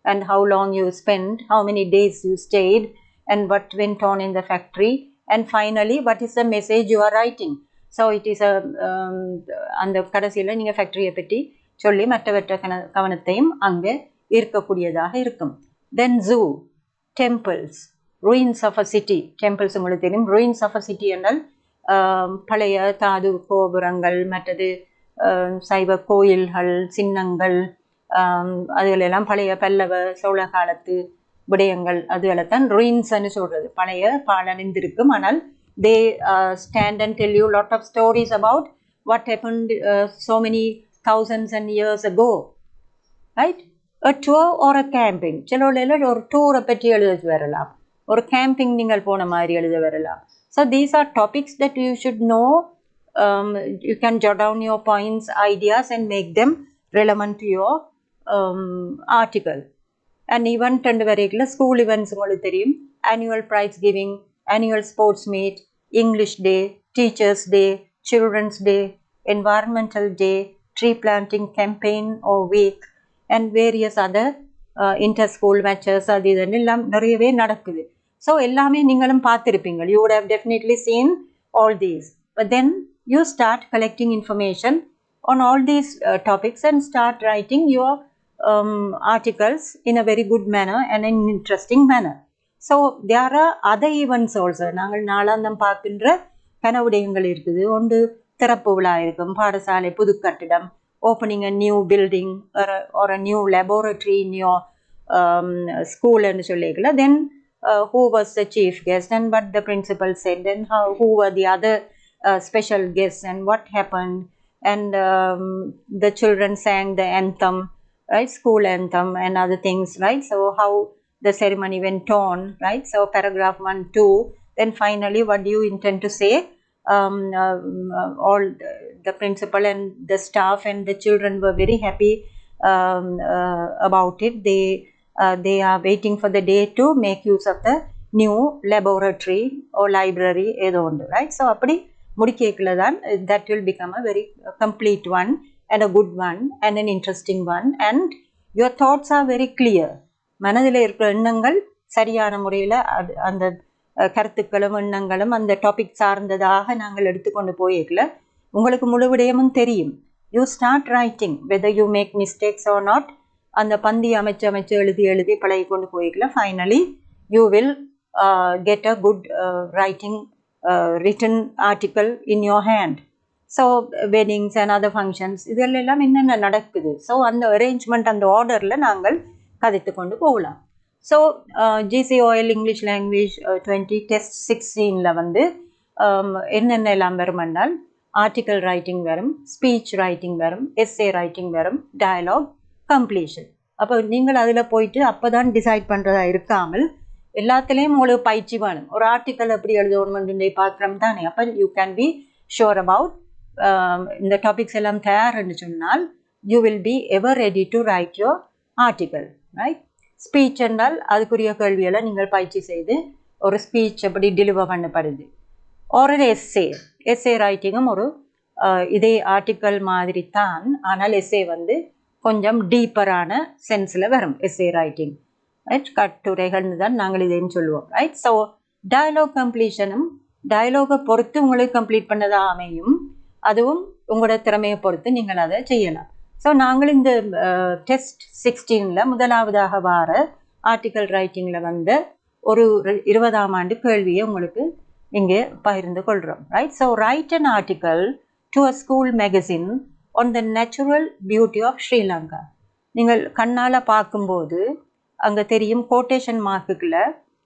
and how long you spent, how many days you stayed and what went on in the factory, and finally what is the message you are writing. So it is a அந்த கடைசியில் நீங்கள் ஃபேக்ட்ரியை பற்றி சொல்லி மற்றவற்ற கவனத்தையும் அங்கே இருக்கக்கூடியதாக இருக்கும். Then zoo, temples, ruins of a city. Temples உங்களுக்கு தெரியும். ruins of a city என்றால் பழைய தாது கோபுரங்கள், மற்றது சைவ கோயில்கள், சின்னங்கள், அதுகளெல்லாம் பழைய பல்லவ சோழ காலத்து விடயங்கள், அதுகளைத்தான் ruinsன்னு சொல்கிறது. பழைய பாழடைந்திருக்கும், ஆனால் they stand and tell you lot of stories about what happened so many thousands and years ago, right? a tour or a camping, சில ஒரு டூரை பற்றி எழுத வரலாம், ஒரு கேம்பிங் நீங்கள் போன மாதிரி எழுத வரலாம். So these are topics that you should know. You can jot down your points, ideas and make them relevant to your article. And event and வரைக்குள்ள ஸ்கூல் events உங்களுக்கு தெரியும். annual prize giving, annual sports meet, English day, teachers day, children's day, environmental day, tree planting campaign or week and various other inter-school matches, அது இதெல்லாம் நிறையவே நடக்குது. ஸோ எல்லாமே நீங்களும் பார்த்துருப்பீங்க. you would have definitely seen all these. But then you start collecting information on all these topics and start writing your articles in a very good manner and an interesting manner. So there are other events also. நாங்கள் நாளாந்தம் பார்க்கின்ற கனவுடையங்கள் இருக்குது. ஒன்று திறப்பு விழா இருக்கும், பாடசாலை புது கட்டிடம், opening a new building or a new laboratory in your school என்று சொல்லிக்கல. Then who was the chief guest and what the principal said and who were the other special guests and what happened, and the children sang the anthem, right? School anthem and other things, right? So how the ceremony went on, right? So paragraph 1, 2, then finally what do you intend to say? All the principal and the staff and the children were very happy about it. They are waiting for the day to make use of the new laboratory or library, ஏதோ ஒன்று, right? So அப்படி முடிக்கல தான் that will become a very complete one and a good one and an interesting one, and your thoughts are very clear. மனதில் இருக்கிற எண்ணங்கள் சரியான முறையில் அந்த கருத்துக்களும் எண்ணங்களும் அந்த டாபிக் சார்ந்ததாக நாங்கள் எடுத்துக்கொண்டு போயிருக்கல. உங்களுக்கு முழு விடயமும் தெரியும். You start writing whether you make mistakes or not. அந்த பந்தி அமைச்சு எழுதி பழகி கொண்டு போயிருக்கல. Finally you will get a good writing written article in your hand. So weddings and other functions இதெல்லாம் என்னென்ன நடக்குது, ஸோ அந்த அரேஞ்ச்மெண்ட் அந்த ஆர்டரில் நாங்கள் கதைத்து கொண்டு போகலாம். ஸோ ஜிசிஓஎல் இங்கிலீஷ் லாங்குவேஜ் 20 டெஸ்ட் 16 வந்து என்னென்ன எல்லாம் வரும் என்றால் ஆர்டிக்கல் ரைட்டிங் வரும், ஸ்பீச் ரைட்டிங் வரும், எஸ்ஏ ரைட்டிங் வரும், டயலாக், கம்ப்ளீஷன். அப்போ நீங்கள் அதில் போயிட்டு அப்போ தான் டிசைட் பண்ணுறதா இருக்காமல் எல்லாத்துலேயும் உங்களுக்கு பயிற்சி வேணும். ஒரு ஆர்டிக்கல் எப்படி எழுதணும்னு பார்க்குறோம் தானே. அப்போ you can be sure about இந்த டாபிக்ஸ் எல்லாம் தயார்னு சொன்னால் you will B ever ready to right your article, right? Speech என்றால் அதுக்குரிய கேள்வியெல்லாம் நீங்கள் பயிற்சி செய்து ஒரு ஸ்பீச் எப்படி டெலிவர் பண்ணப்படுது. ஒரு எஸ்ஏ ரைட்டிங்கும் ஒரு இதே ஆர்டிக்கல் மாதிரி தான், ஆனால் எஸ்ஏ வந்து கொஞ்சம் டீப்பரான சென்ஸில் வரும் எஸ்ஏ ரைட்டிங், ரைட்? கட்டுரைகள்னு தான் நாங்கள் இதையும் சொல்லுவோம், ரைட்? ஸோ டயலாக் கம்ப்ளீஷனும் டயலாகை பொறுத்து உங்களுக்கு கம்ப்ளீட் பண்ணதாக அமையும். அதுவும் உங்களோட திறமையை பொறுத்து நீங்கள் அதை செய்யலாம். ஸோ நாங்கள் இந்த டெஸ்ட் 16ல் முதலாவதாக வார ஆர்டிக்கல் ரைட்டிங்கில் வந்த ஒரு 20ஆம் ஆண்டு கேள்வியை உங்களுக்கு இங்கே பகிர்ந்து கொள்கிறோம். Right. So write an article to a school magazine on the natural beauty of Sri Lanka. நீங்கள் கண்ணால் பார்க்கும்போது அங்கே தெரியும் கோட்டேஷன் மார்க்குக்குள்ள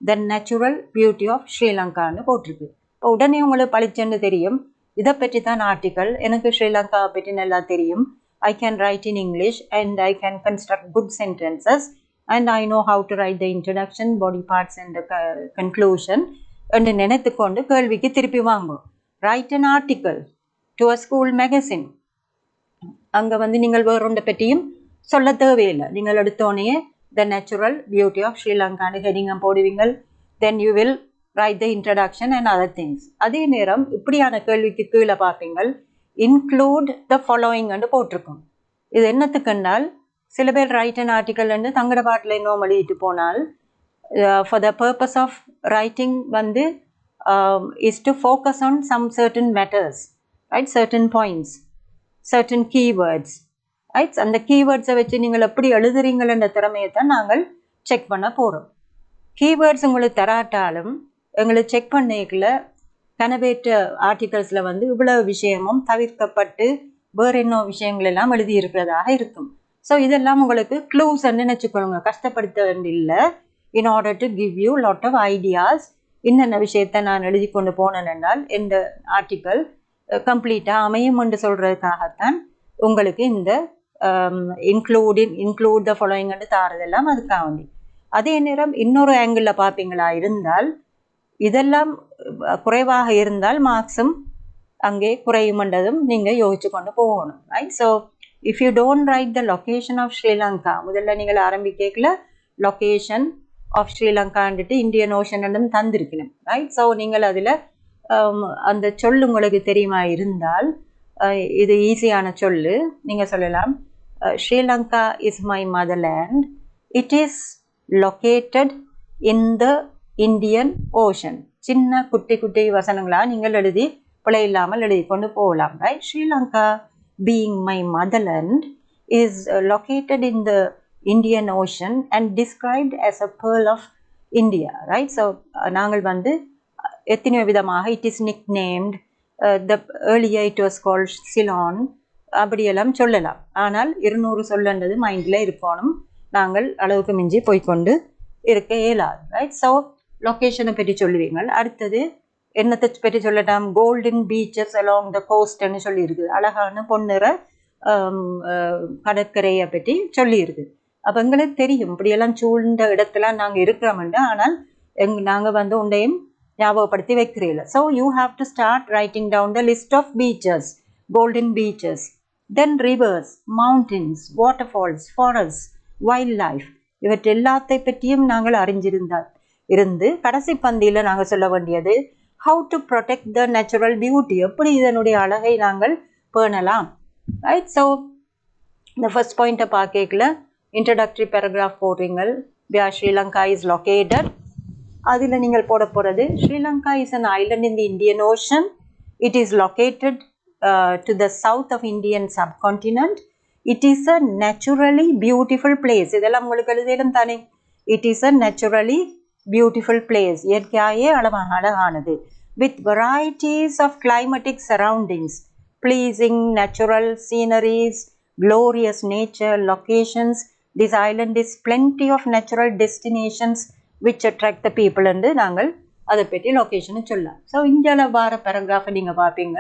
த நேச்சுரல் பியூட்டி ஆஃப் ஸ்ரீலங்கான்னு போட்டிருக்கு. இப்போ உடனே உங்களுக்கு பளிச்சென்று தெரியும், இதை பற்றி தான் ஆர்டிக்கல், எனக்கு ஸ்ரீலங்காவை பற்றி நல்லா தெரியும், I can write in English and I can construct good sentences and I know how to write the introduction, body parts and the conclusion என்று நினைத்து கொண்டு கேள்விக்கு திருப்பி வாங்கும். Write an article to a school magazine. அங்கே வந்து நீங்கள் வேறொன்றை பற்றியும் சொல்ல தேவையில்லை. நீங்கள் எடுத்தோடனே the natural beauty of Sri Lanka ஹெடிங்கை போடுவீங்கள். then you will write the introduction and other things. அதே நேரம் இப்படியான கேள்விக்கு கீழே பார்ப்பீங்கள் இன்க்ளூட் த ஃபாலோயிங் என்று போட்டிருக்கும். இது என்னத்துக்குன்னால் சில பேர் ரைட் அண்ட் ஆர்டிக்கல் என்று தங்கட பாட்டில் இன்னும் எழுதிட்டு போனால் for the purpose of writing வந்து is to focus on some certain matters, right, certain points, certain keywords, right. அந்த கீவேர்ட்ஸை வச்சு நீங்கள் எப்படி எழுதுறீங்களென்ற திறமையை தான் நாங்கள் செக் பண்ண போகிறோம். கீவேர்ட்ஸ் உங்களுக்கு தராட்டாலும் எங்களை செக் பண்ணிக்கல கனவேற்ற ஆர்டிகல்ஸில் வந்து இவ்வளவு விஷயமும் தவிர்க்கப்பட்டு வேறு என்ன விஷயங்கள் எல்லாம் எழுதியிருக்கிறதாக இருக்கும். ஸோ இதெல்லாம் உங்களுக்கு க்ளூஸ்ன்னு நினச்சிக்கொள்ளுங்க, கஷ்டப்படுத்த வேண்டியில்லை. In order to give you lot of ideas. என்னென்ன விஷயத்தை நான் எழுதி கொண்டு போனேன்னால் இந்த ஆர்டிக்கல் கம்ப்ளீட்டாக அமையும் என்று சொல்கிறதுக்காகத்தான் உங்களுக்கு இந்த இன்க்ளூட் த ஃபாலோயிங்னு தாரதெல்லாம் அதுக்காக வேண்டி. அதே நேரம் இன்னொரு ஆங்கிளில் பார்ப்பீங்களா இருந்தால் இதெல்லாம் குறைவாக இருந்தால் மார்க்ஸும் அங்கே குறையுமென்றதும் நீங்கள் யோசிச்சு கொண்டு போகணும். Right. So if you don't write the location of Sri Lanka, முதல்ல நீங்கள் ஆரம்பிக்கல லொக்கேஷன் ஆஃப் ஸ்ரீலங்கான்ட்டு இந்தியன் ஓஷனும் தந்திருக்கணும். ரைட். ஸோ நீங்கள் அதில் அந்த சொல் உங்களுக்கு தெரியுமா இருந்தால் இது ஈஸியான சொல்லு. நீங்கள் சொல்லலாம் Sri Lanka is my motherland, it is located in the Indian ocean. சின்ன குட்டி குட்டி வசனங்களாக நீங்கள் எழுதி பிழை இல்லாமல் எழுதி கொண்டு போகலாம். Right. Sri Lanka being my motherland is located in the Indian ocean and described as a pearl of India. Right. So நாங்கள் வந்து எத்தனையோ விதமாக it is nicknamed, the earlier it was called Ceylon, அப்படியெல்லாம் சொல்லலாம். ஆனால் 200 சொல்லன்றது மைண்டில் இருக்கணும். நாங்கள் அளவுக்கு மிஞ்சி போய்கொண்டு இருக்க இயலாது. ரைட். ஸோ லொக்கேஷனை பற்றி சொல்லுவீங்க. அடுத்தது என்னத்தை பற்றி சொல்லலாம், கோல்டன் பீச்சஸ் அலாங் த கோஸ்ட்னு சொல்லியிருக்கு, அழகான பொன்னிற கடற்கரையை பற்றி சொல்லியிருக்கு. அப்போ எங்களுக்கு தெரியும் இப்படியெல்லாம் சூழ்ந்த இடத்துல நாங்கள் இருக்கிறோம்ண்டு, ஆனால் நாங்கள் வந்து உண்டையும் ஞாபகப்படுத்தி வைக்கிறீங்கள. So you have to start writing down the list of beaches, golden beaches, then rivers, mountains, waterfalls, forest, wild life, இவற்றை எல்லாத்தை பற்றியும் நாங்கள் அறிஞ்சிருந்தால் இருந்து கடைசி பந்தியில் நாங்கள் சொல்ல வேண்டியது how to protect the natural beauty, எப்படி இதனுடைய அழகை நாங்கள் பேணலாம். ரைட். ஸோ இந்த ஃபர்ஸ்ட் பாயிண்ட்டை பார்க்கல இன்ட்ரடக்டரி பேராகிராஃப் போடுறீங்க, வேர் ஸ்ரீலங்கா இஸ் லொக்கேட்டட். அதில் நீங்கள் போட போகிறது Sri Lanka is an island in the Indian ocean, it is located to the south of Indian subcontinent, it is a naturally beautiful place. இதெல்லாம் உங்களுக்கு எழுதிடும் தானே. It is a naturally beautiful place, இயற்கையாயே அழகானது, with varieties of climatic surroundings, pleasing natural sceneries, glorious nature locations. This island is plenty of natural destinations which attract the people என்று நாங்கள் அதை பற்றி லொக்கேஷனை சொல்லலாம். ஸோ இந்தியாவில் வர பேராகிராஃபை நீங்கள் பார்ப்பீங்க,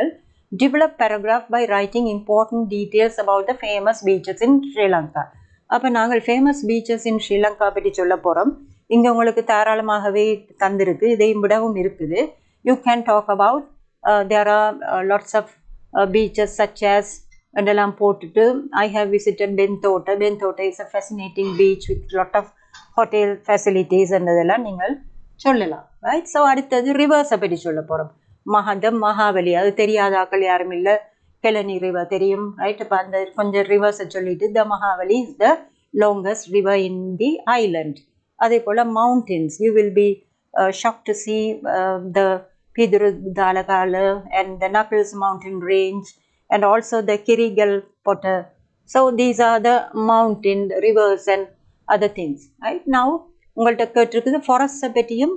develop paragraph by writing important details about the famous beaches in Sri Lanka. அப்போ நாங்கள் ஃபேமஸ் பீச்சஸ் இன் ஸ்ரீலங்கா பற்றி சொல்ல போகிறோம். இங்கே உங்களுக்கு தாராளமாகவே தந்திருக்கு, இதையும் விடவும் இருக்குது. You can talk about there are lots of beaches such as என்றெல்லாம் போட்டுட்டு I have visited Bentota is a fascinating beach with lot of hotel facilities என்றதெல்லாம் நீங்கள் சொல்லலாம். ரைட். ஸோ அடுத்தது ரிவர்ஸை பற்றி சொல்ல போகிறோம். மகாவலி, அது தெரியாத ஆக்கள் யாரும் இல்லை. கெலனி ரிவர் தெரியும். ரைட். இப்போ அந்த கொஞ்சம் ரிவர்ஸை சொல்லிட்டு the Mahaweli is the longest river in the island. அதே போல் mountains, you will be shock to see the Pidurutalagala and the Knuckles mountain range and also the Kirigal Potter. So these are the mountain, rivers and other things. Right now உங்கள்கிட்ட கேட்டிருக்குது ஃபாரஸ்ட்டை பற்றியும்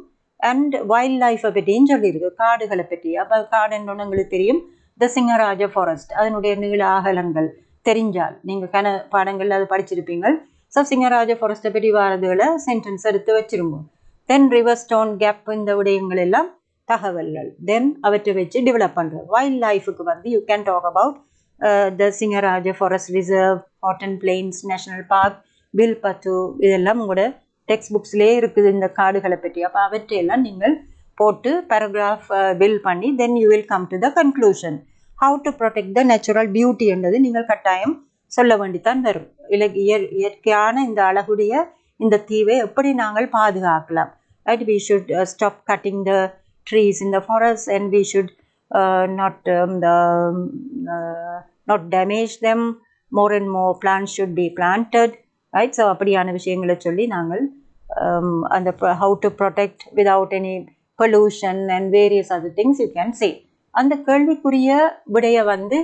அண்ட் வைல்ட் லைஃப்பை பற்றியும் சொல்லியிருக்கு, காடுகளை பற்றி. அப்போ காடுன்னு உங்களுக்கு தெரியும், த சிங்கராஜ ஃபாரஸ்ட், அதனுடைய நீள அகலங்கள் தெரிஞ்சால் நீங்கள் பாடங்கள் அது படிச்சிருப்பீங்க. ஸோ சிங்கராஜ ஃபாரஸ்ட்டை பற்றி வாரதுகளை சென்டென்ஸ் எடுத்து வச்சிருங்க. தென் ரிவர் ஸ்டோன் கேப், இந்த விடயங்கள் எல்லாம் தகவல்கள். தென் அவற்றை வச்சு டெவலப் பண்ணுறது. வைல்ட் லைஃபுக்கு வந்து you can talk about the Sinharaja forest reserve, Horton Plains National Park, Wilpattu, இதெல்லாம் உங்களோட டெக்ஸ்ட் புக்ஸ்லேயே இருக்குது இந்த காடுகளை பற்றி. அப்போ அவற்றையெல்லாம் நீங்கள் போட்டு பேராகிராஃப் பில் பண்ணி then you will come to the conclusion. How to protect the natural beauty என்றது நீங்கள் கட்டாயம் சொல்ல வேண்டித்தான் வரும். இயற்கையான இந்த அழகுடைய இந்த தீவை எப்படி நாங்கள் பாதுகாக்கலாம். Right, we should stop cutting the trees in the forest and we should not damage them. More and more plants should be planted. Right, so அப்படியான விஷயங்களை சொல்லி நாங்கள் அந்த how to protect without any pollution and various other things you can say. அந்த கேள்விக்குரிய விடைய வந்து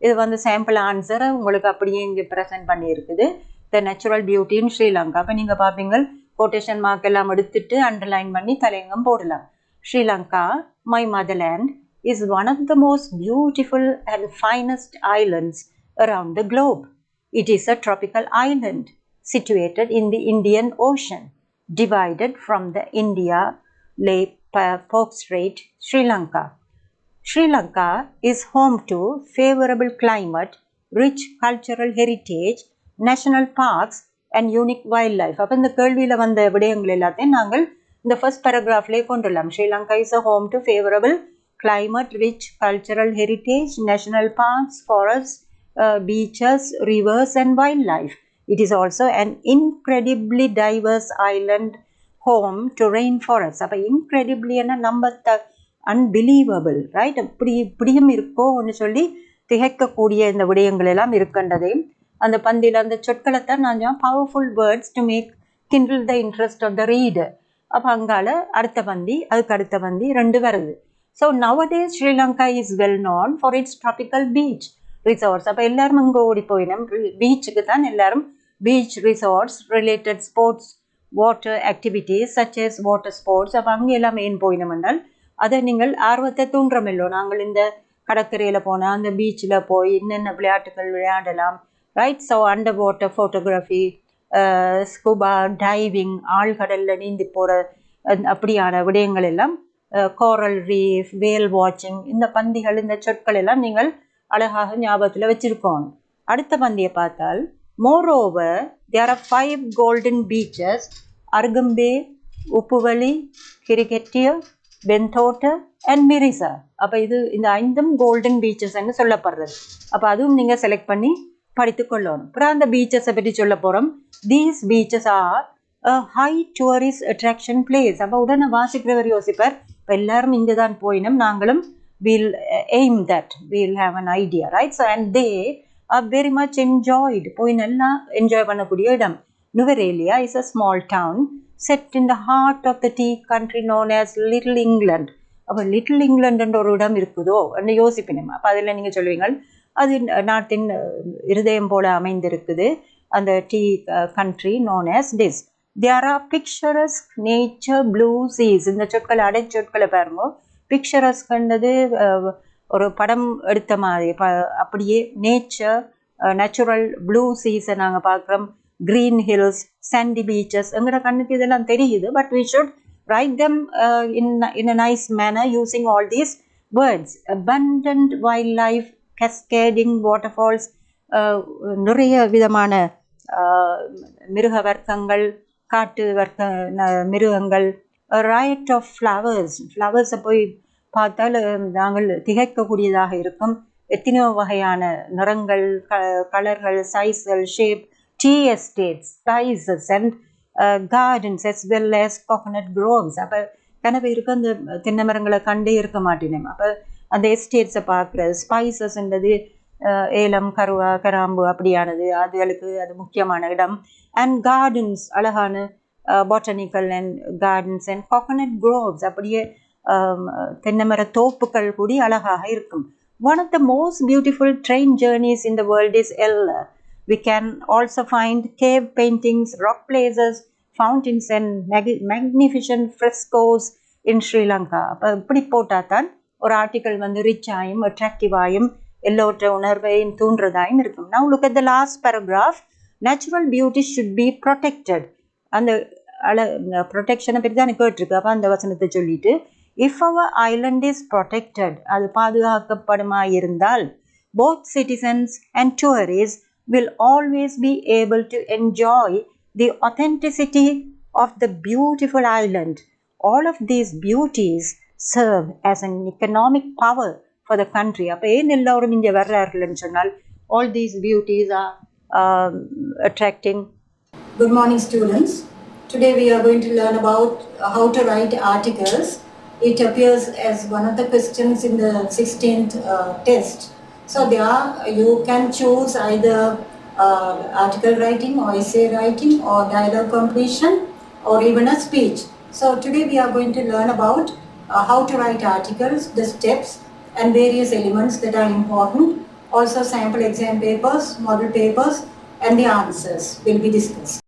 இது வந்து சாம்பிள் ஆன்சரை உங்களுக்கு அப்படியே இங்கே ப்ரெசென்ட் பண்ணியிருக்குது. The natural beauty in Sri Lanka. அப்போ நீங்கள் பார்ப்பீங்க கோட்டேஷன் மார்க் எல்லாம் எடுத்துட்டு அண்டர்லைன் பண்ணி தலையங்கம் போடலாம். Sri Lanka, my motherland, is one of the most beautiful and finest islands around the globe. It is a tropical island situated in the Indian Ocean, divided from the India Lake Pork Strait, Sri Lanka. Sri Lanka is home to favorable climate, rich cultural heritage, national parks and unique wildlife. அப்போ இந்த கேள்வியில் வந்த விடயங்கள் எல்லாத்தையும் நாங்கள் இந்த first பேராகிராஃப்லேயே கொண்டுடலாம். Sri Lanka is a home to favorable climate, rich cultural heritage, national parks, forests, beaches, rivers and wildlife. It is also an incredibly diverse island home to rainforests. அப்போ incredibly என்ன நம்ப அன்பிலீவபிள், ரைட், இப்படியும் இருக்கோன்னு சொல்லி திகைக்கக்கூடிய இந்த விடயங்கள் எல்லாம் இருக்கின்றதையும் அந்த பந்தியில் அந்த சொற்களைத்தான் நான் powerful words to make kindle the interest of the reader. அப்போ அங்கால அடுத்த பந்தி, அதுக்கு அடுத்த பந்தி ரெண்டு வருது. So nowadays Sri Lanka is well known for its tropical beach resorts. அப்போ எல்லாரும் அங்கே ஓடி போயிடும் பீச்சுக்கு தான். எல்லாரும் beach resorts, related sports, water activities such as water sports. அப்போ அங்கே எல்லாம் மெயின் போயிடும் என்றால் அதை நீங்கள் ஆர்வத்தை தூண்டுறமில்லோ. நாங்கள் இந்த கடற்கரையில் போனால் அந்த பீச்சில் போய் என்னென்ன விளையாட்டுகள் விளையாடலாம், right. So under water photography, scuba diving, ஆழ்கடலில் நீந்தி போகிற அப்படியான விடயங்கள் எல்லாம், கோரல் ரீஃப், வேல் வாட்சிங், இந்த பந்திகள், இந்த சொற்கள் எல்லாம் நீங்கள் அழகாக ஞாபகத்தில் வச்சுருக்கோம். அடுத்த பந்தியை பார்த்தால், moreover there are 5 golden beaches, Argambe, உப்புவலி, கிரிகெட்டியர், Bentota and Mirissa. அப்போ இது இந்த 5 கோல்டன் பீச்சஸ்ன்னு சொல்லப்படுறது. அப்போ அதுவும் நீங்கள் செலக்ட் பண்ணி படித்து கொள்ளணும். அப்புறம் அந்த பீச்சஸை பற்றி சொல்ல போகிறோம். These beaches are a high tourist attraction place. அப்போ உடனே வாசிக்கிறவர் யோசிப்பார், இப்போ எல்லாரும் இங்கே தான் போயினோம், நாங்களும் we'll aim that, we'll have an idea, right? So and they are very much enjoyed. போய் நல்லா என்ஜாய் பண்ணக்கூடிய இடம். Nuwara Eliya is a small town set in the heart of the tea country known as Little England. அப்போ லிட்டில் இங்கிலாண்டுன்ற ஒரு இடம் இருக்குதோ என்று யோசிப்பினோம். அப்போ அதில் நீங்கள் சொல்லுவீங்க அது நாட்டின் இருதயம் போல அமைந்திருக்குது, அந்த tea country known as this. There are picturesque nature, blue seas. இந்த சொற்களை அடைச்சொற்களை பாருங்க. பிக்சரஸ்கன்றது ஒரு படம் எடுத்த மாதிரி, அப்படியே நேச்சர், நேச்சுரல், ப்ளூ சீஸை நாங்கள் பார்க்குறோம், க்ரீன் ஹில்ஸ், சாண்டி பீச்சஸ். எங்களோட கண்ணுக்கு இதெல்லாம் தெரியுது. But we should write them in a nice manner using all these words. Abundant wildlife, cascading waterfalls, நிறைய விதமான மிருக வர்க்கங்கள், காட்டு வர்க்க மிருகங்கள், riot of flowers. ஃப்ளவர்ஸை போய் பார்த்தால் நாங்கள் திகைக்கக்கூடியதாக இருக்கும். எத்தனையோ வகையான நிறங்கள், கலர்கள், சைஸ்கள், shape, tea estates, spices and gardens as well as coconut groves. அப்போ கனவு இருக்க அந்த தென்னை மரங்களை கண்டே இருக்க மாட்டேனேன். அப்போ அந்த எஸ்டேட்ஸை பார்க்குறது, ஸ்பைசஸ்ன்றது ஏலம், கருவா, கராம்பு அப்படியானது, அதுகளுக்கு அது முக்கியமான இடம். அண்ட் கார்டன்ஸ், அழகான botanical and gardens and coconut groves, அப்படியே தென்னை மர தோப்புகள் கூடி அழகாக இருக்கும். One of the most beautiful train journeys in the world is L. We can also find cave paintings, rock places, fountains and magnificent frescoes in Sri Lanka. அப்போ இப்படி போட்டால் தான் ஒரு ஆர்டிக்கல் வந்து ரிச்சாயும் அட்ராக்டிவாயும் எல்லோற்ற உணர்வையும் தூண்டுறதாயும் இருக்கும். Now look at the last paragraph. Natural beauty should be protected. அந்த ப்ரொடெக்ஷனை பற்றி தான் கேட்டிருக்கு. அப்போ அந்த வசனத்தை சொல்லிட்டு if our island is protected, அது பாதுகாக்கப்படுமா இருந்தால் both citizens and tourists will always be able to enjoy the authenticity of the beautiful island. All of these beauties serve as an economic power for the country. அப்போ ஏன் எல்லோரும் இங்கே வர்றார்கள்னு சொன்னால் all these beauties are attracting. Good morning, students. Today we are going to learn about how to write articles. It appears as one of the questions in the 16th test. So there you can choose either article writing or essay writing or dialogue completion or even a speech. So today we are going to learn about how to write articles, the steps and various elements that are important. Also sample exam papers, model papers and the answers will be discussed.